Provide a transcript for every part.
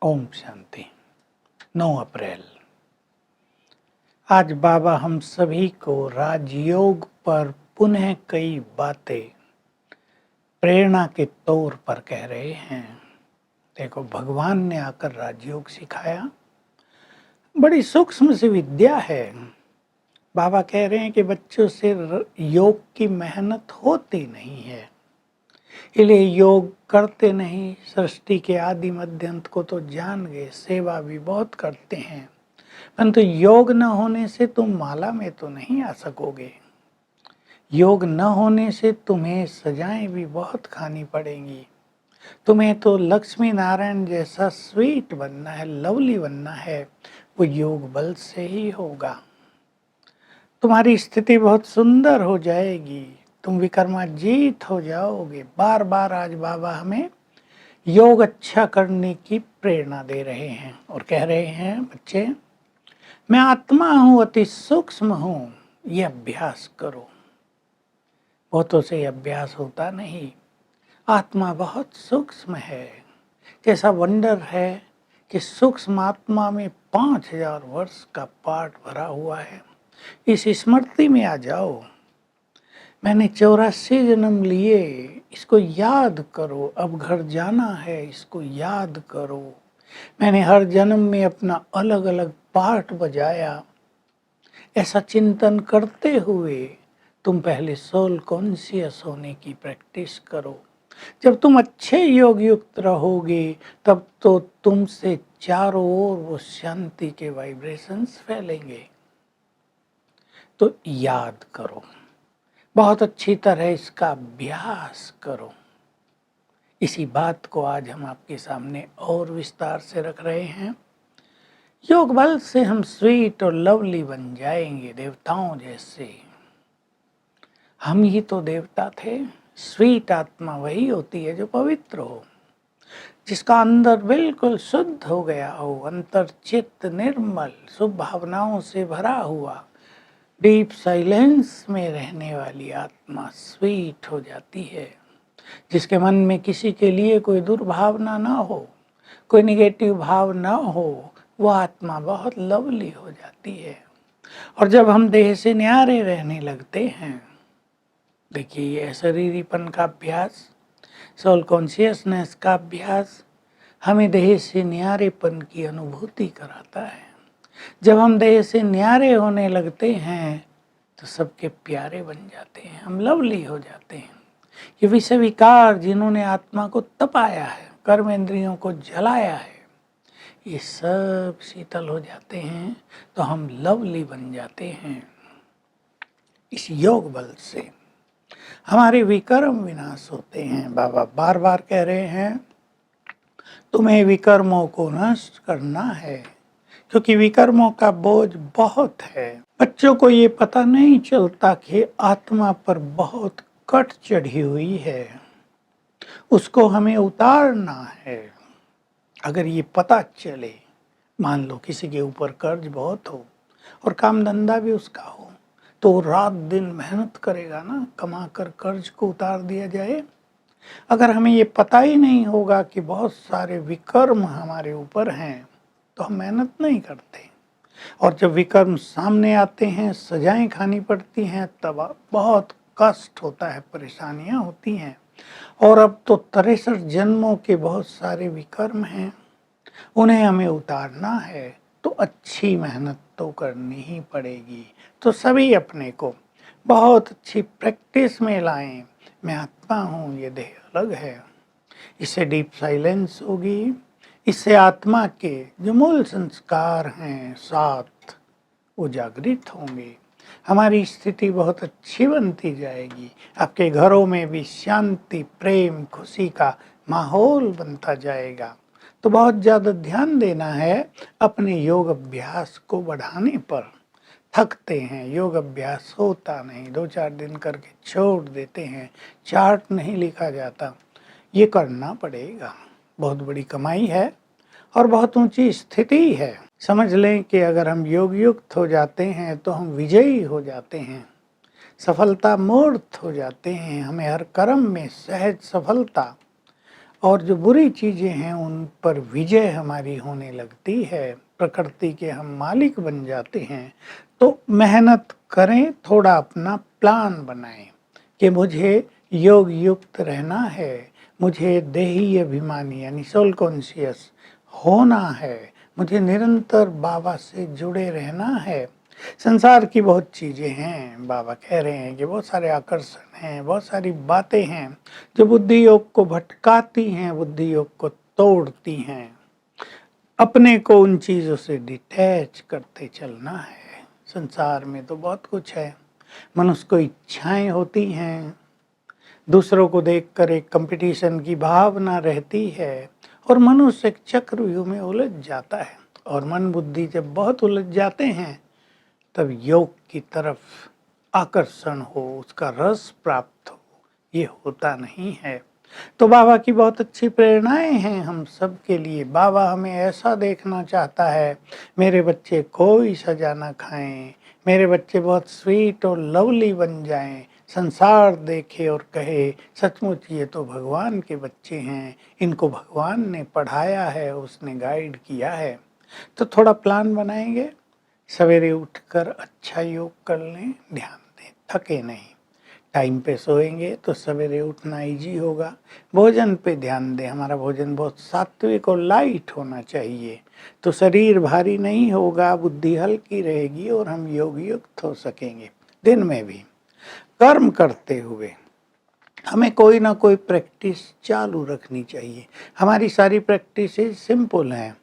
ओम शांति। 9 अप्रैल। आज बाबा हम सभी को राजयोग पर पुनः कई बातें प्रेरणा के तौर पर कह रहे हैं। देखो, भगवान ने आकर राजयोग सिखाया, बड़ी सूक्ष्म सी विद्या है। बाबा कह रहे हैं कि बच्चों से योग की मेहनत होती नहीं है, इसलिए योग करते नहीं। सृष्टि के आदि मध्य अंत को तो जान गए, सेवा भी बहुत करते हैं, परंतु योग न होने से तुम माला में तो नहीं आ सकोगे। योग न होने से तुम्हें सजाएं भी बहुत खानी पड़ेंगी। तुम्हें तो लक्ष्मी नारायण जैसा स्वीट बनना है, लवली बनना है, वो योग बल से ही होगा। तुम्हारी स्थिति बहुत सुंदर हो जाएगी, तुम विक्रमाजीत हो जाओगे। बार बार आज बाबा हमें योग अच्छा करने की प्रेरणा दे रहे हैं और कह रहे हैं, बच्चे मैं आत्मा हूँ, अति सूक्ष्म हूँ, ये अभ्यास करो। बहुतों से अभ्यास होता नहीं। आत्मा बहुत सूक्ष्म है। कैसा वंडर है कि सूक्ष्म आत्मा में 5000 वर्ष का पाठ भरा हुआ है। इस स्मृति में आ जाओ, मैंने 84 जन्म लिए, इसको याद करो। अब घर जाना है, इसको याद करो। मैंने हर जन्म में अपना अलग अलग पार्ट बजाया। ऐसा चिंतन करते हुए तुम पहले सोल कॉन्शियस होने की प्रैक्टिस करो। जब तुम अच्छे योग युक्त रहोगे, तब तो तुमसे चारों ओर वो शांति के वाइब्रेशंस फैलेंगे। तो याद करो, बहुत अच्छी तरह इसका अभ्यास करो। इसी बात को आज हम आपके सामने और विस्तार से रख रहे हैं। योग बल से हम स्वीट और लवली बन जाएंगे, देवताओं जैसे। हम ही तो देवता थे। स्वीट आत्मा वही होती है जो पवित्र हो, जिसका अंदर बिल्कुल शुद्ध हो गया हो, अंतर चित्त निर्मल, शुभ भावनाओं से भरा हुआ, डीप साइलेंस में रहने वाली आत्मा स्वीट हो जाती है। जिसके मन में किसी के लिए कोई दुर्भावना ना हो, कोई निगेटिव भाव ना हो, वो आत्मा बहुत लवली हो जाती है। और जब हम देह से न्यारे रहने लगते हैं, देखिए ये शरीरीपन का अभ्यास, सोल कॉन्शियसनेस का अभ्यास हमें देह से न्यारेपन की अनुभूति कराता है। जब हम देह से न्यारे होने लगते हैं तो सबके प्यारे बन जाते हैं, हम लवली हो जाते हैं। ये विषय विकार जिन्होंने आत्मा को तपाया है, कर्म इंद्रियों को जलाया है, ये सब शीतल हो जाते हैं, तो हम लवली बन जाते हैं। इस योग बल से हमारे विकर्म विनाश होते हैं। बाबा बार बार कह रहे हैं, तुम्हें विकर्मों को नष्ट करना है, क्योंकि विकर्मों का बोझ बहुत है। बच्चों को ये पता नहीं चलता कि आत्मा पर बहुत कट चढ़ी हुई है, उसको हमें उतारना है। अगर ये पता चले, मान लो किसी के ऊपर कर्ज बहुत हो और काम धंधा भी उसका हो, तो रात दिन मेहनत करेगा ना, कमा कर कर्ज को उतार दिया जाए। अगर हमें ये पता ही नहीं होगा कि बहुत सारे विकर्म हमारे ऊपर हैं, तो हम मेहनत नहीं करते। और जब विकर्म सामने आते हैं, सजाएं खानी पड़ती हैं, तब बहुत कष्ट होता है, परेशानियां होती हैं। और अब तो 63 जन्मों के बहुत सारे विकर्म हैं, उन्हें हमें उतारना है, तो अच्छी मेहनत तो करनी ही पड़ेगी। तो सभी अपने को बहुत अच्छी प्रैक्टिस में लाएं। मैं आत्मा हूँ, ये देह अलग है। इससे डीप साइलेंस होगी, इससे आत्मा के जो मूल संस्कार हैं 7, वो जागृत होंगे। हमारी स्थिति बहुत अच्छी बनती जाएगी। आपके घरों में भी शांति, प्रेम, खुशी का माहौल बनता जाएगा। तो बहुत ज़्यादा ध्यान देना है अपने योग अभ्यास को बढ़ाने पर। थकते हैं, योग अभ्यास होता नहीं, 2-4 दिन करके छोड़ देते हैं, चार्ट नहीं लिखा जाता। ये करना पड़ेगा। बहुत बड़ी कमाई है और बहुत ऊंची स्थिति है। समझ लें कि अगर हम योग युक्त हो जाते हैं तो हम विजयी हो जाते हैं, सफलता मूर्त हो जाते हैं। हमें हर कर्म में सहज सफलता और जो बुरी चीज़ें हैं उन पर विजय हमारी होने लगती है, प्रकृति के हम मालिक बन जाते हैं। तो मेहनत करें, थोड़ा अपना प्लान बनाएं कि मुझे योग युक्त रहना है, मुझे देही अभिमानी यानी सोल कॉन्शियस होना है, मुझे निरंतर बाबा से जुड़े रहना है। संसार की बहुत चीज़ें हैं, बाबा कह रहे हैं कि बहुत सारे आकर्षण हैं, बहुत सारी बातें हैं जो बुद्धि योग को भटकाती हैं, बुद्धि योग को तोड़ती हैं। अपने को उन चीज़ों से डिटैच करते चलना है। संसार में तो बहुत कुछ है, मनुष्य को इच्छाएं होती हैं, दूसरों को देखकर एक कंपटीशन की भावना रहती है और मनुष्य एक चक्रव्यूह में उलझ जाता है। और मन बुद्धि जब बहुत उलझ जाते हैं तब योग की तरफ आकर्षण हो, उसका रस प्राप्त हो, ये होता नहीं है। तो बाबा की बहुत अच्छी प्रेरणाएं हैं हम सब के लिए। बाबा हमें ऐसा देखना चाहता है, मेरे बच्चे कोई सजा ना खाएं, मेरे बच्चे बहुत स्वीट और लवली बन जाएं, संसार देखे और कहे सचमुच ये तो भगवान के बच्चे हैं, इनको भगवान ने पढ़ाया है, उसने गाइड किया है। तो थोड़ा प्लान बनाएंगे, सवेरे उठकर अच्छा योग कर लें, ध्यान दें, थके नहीं, टाइम पे सोएंगे तो सवेरे उठना इजी होगा। भोजन पे ध्यान दें, हमारा भोजन बहुत सात्विक और लाइट होना चाहिए, तो शरीर भारी नहीं होगा, बुद्धि हल्की रहेगी और हम योग युक्त हो सकेंगे। दिन में भी कर्म करते हुए हमें कोई ना कोई प्रैक्टिस चालू रखनी चाहिए। हमारी सारी प्रैक्टिस सिंपल हैं,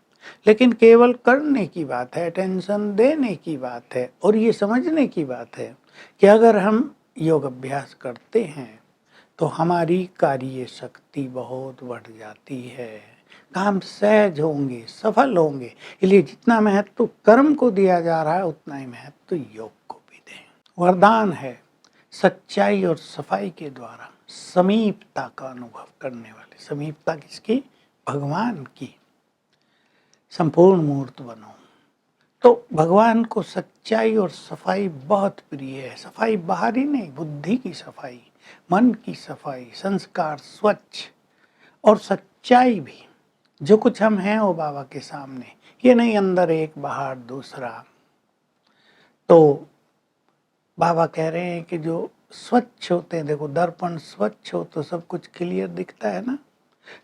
लेकिन केवल करने की बात है, टेंशन देने की बात है और ये समझने की बात है कि अगर हम योग अभ्यास करते हैं तो हमारी कार्य शक्ति बहुत बढ़ जाती है, काम सहज होंगे, सफल होंगे। इसलिए जितना महत्व कर्म को दिया जा रहा है उतना ही महत्व योग को भी दें। वरदान है सच्चाई और सफाई के द्वारा समीपता का अनुभव करने वाले। समीपता किसकी? भगवान की। संपूर्ण मूर्त बनो। तो भगवान को सच्चाई और सफाई बहुत प्रिय है। सफाई बाहरी नहीं, बुद्धि की सफाई, मन की सफाई, संस्कार स्वच्छ और सच्चाई भी। जो कुछ हम हैं वो बाबा के सामने, ये नहीं अंदर एक बाहर दूसरा। तो बाबा कह रहे हैं कि जो स्वच्छ होते हैं, देखो दर्पण स्वच्छ हो तो सब कुछ क्लियर दिखता है ना।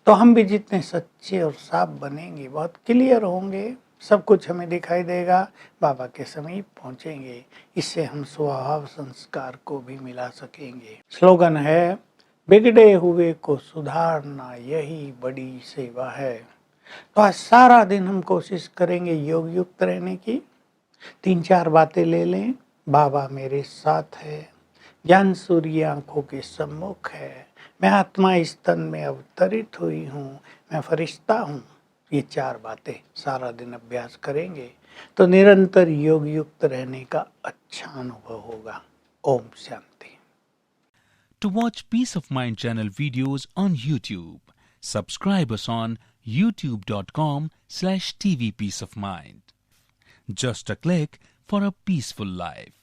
तो हम भी जितने सच्चे और साफ बनेंगे बहुत क्लियर होंगे, सब कुछ हमें दिखाई देगा, बाबा के समीप पहुंचेंगे। इससे हम स्वभाव संस्कार को भी मिला सकेंगे। स्लोगन है बिगड़े हुए को सुधारना यही बड़ी सेवा है। तो आज सारा दिन हम कोशिश करेंगे योग युक्त रहने की। 3-4 बातें ले लें। बाबा मेरे साथ है, ज्ञान सूर्य आंखों के सम्मुख है, मैं आत्मा इस तन में अवतरित हुई हूँ, मैं फरिश्ता हूँ। ये 4 बातें सारा दिन अभ्यास करेंगे तो निरंतर योग युक्त रहने का अच्छा अनुभव होगा। Om Shanti. To watch Peace of Mind channel videos on YouTube, subscribe us on youtube.com/tvpeaceofmind. Just a click for a peaceful life.